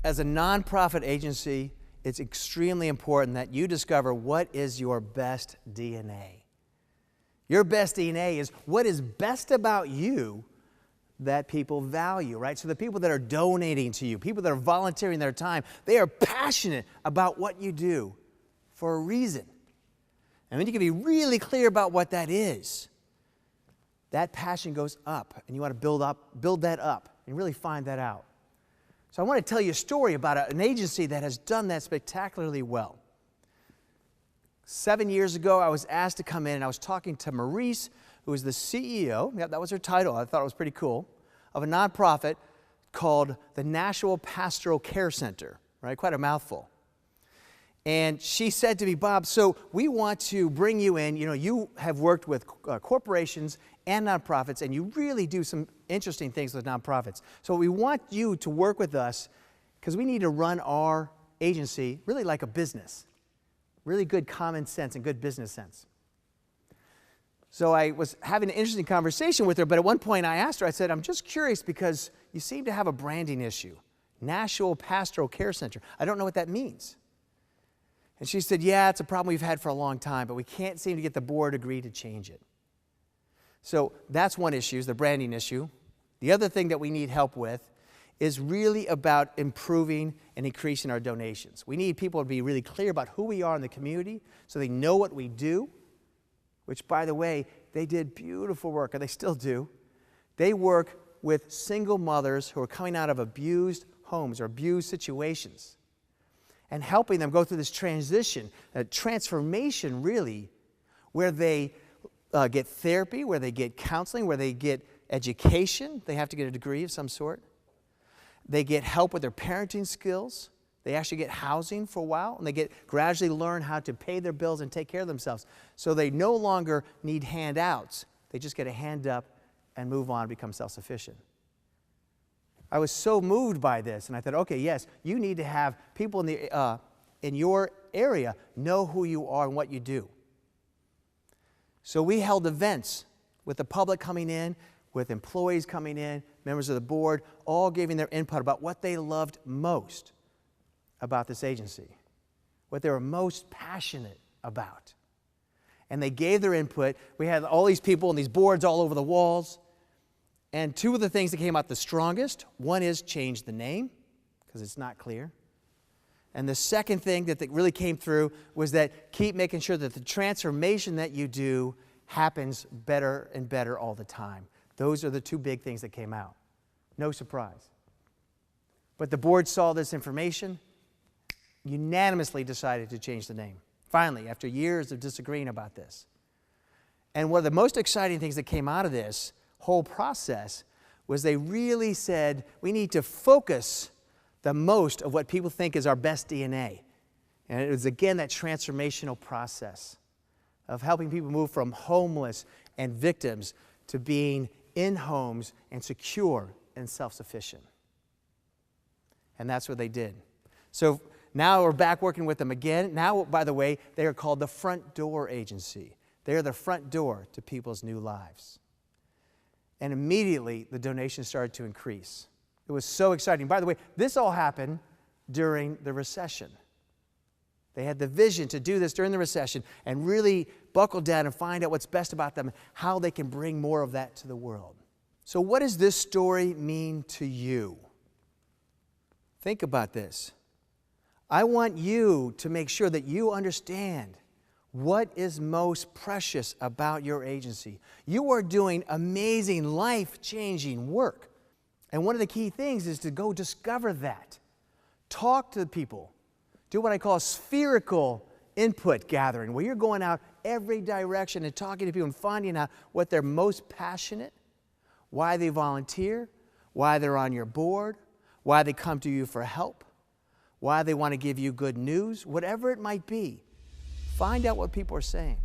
As a nonprofit agency, it's extremely important that you discover what is your best DNA. Your best DNA is what is best about you that people value, right? So the people that are donating to you, people that are volunteering their time, they are passionate about what you do for a reason. And when you can be really clear about what that is, that passion goes up, and you want to build that up and really find that out. So I want to tell you a story about an agency that has done that spectacularly well. 7 years ago, I was asked to come in, and I was talking to Maurice, who is the CEO, that was her title, I thought it was pretty cool, of a nonprofit called the National Pastoral Care Center, right? Quite a mouthful. And she said to me, Bob, so we want to bring you in. You know, you have worked with corporations and nonprofits, and you really do some interesting things with nonprofits. So we want you to work with us because we need to run our agency really like a business. Really good common sense and good business sense. So I was having an interesting conversation with her, but at one point I asked her, I said, I'm just curious because you seem to have a branding issue. National Pastoral Care Center. I don't know what that means. And she said, yeah, it's a problem we've had for a long time, but we can't seem to get the board to agree to change it. So that's one issue, is the branding issue. The other thing that we need help with is really about improving and increasing our donations. We need people to be really clear about who we are in the community so they know what we do, which, by the way, they did beautiful work, and they still do. They work with single mothers who are coming out of abused homes or abused situations and helping them go through this transition, a transformation, really, where they get therapy, where they get counseling, where they get education. They have to get a degree of some sort. They get help with their parenting skills. They actually get housing for a while, and they gradually learn how to pay their bills and take care of themselves. So they no longer need handouts. They just get a hand up and move on and become self-sufficient. I was so moved by this, and I thought, okay, yes, you need to have people in your area know who you are and what you do. So we held events with the public coming in, with employees coming in, members of the board, all giving their input about what they loved most about this agency, what they were most passionate about. And they gave their input. We had all these people and these boards all over the walls. And two of the things that came out the strongest, one is change the name, because it's not clear. And the second thing that really came through was that keep making sure that the transformation that you do happens better and better all the time. Those are the two big things that came out. No surprise. But the board saw this information, unanimously decided to change the name. Finally, after years of disagreeing about this. And one of the most exciting things that came out of this whole process was they really said, we need to focus the most of what people think is our best DNA. And it was, again, that transformational process of helping people move from homeless and victims to being in homes and secure and self-sufficient. And that's what they did. So now we're back working with them again. Now, by the way, they are called the Front Door Agency. They are the front door to people's new lives. And immediately, the donations started to increase. It was so exciting. By the way, this all happened during the recession. They had the vision to do this during the recession and really buckle down and find out what's best about them, how they can bring more of that to the world. So what does this story mean to you? Think about this. I want you to make sure that you understand what is most precious about your agency. You are doing amazing, life-changing work. And one of the key things is to go discover that. Talk to the people. Do what I call spherical input gathering, where you're going out every direction and talking to people and finding out what they're most passionate, why they volunteer, why they're on your board, why they come to you for help, why they want to give you good news, whatever it might be. Find out what people are saying.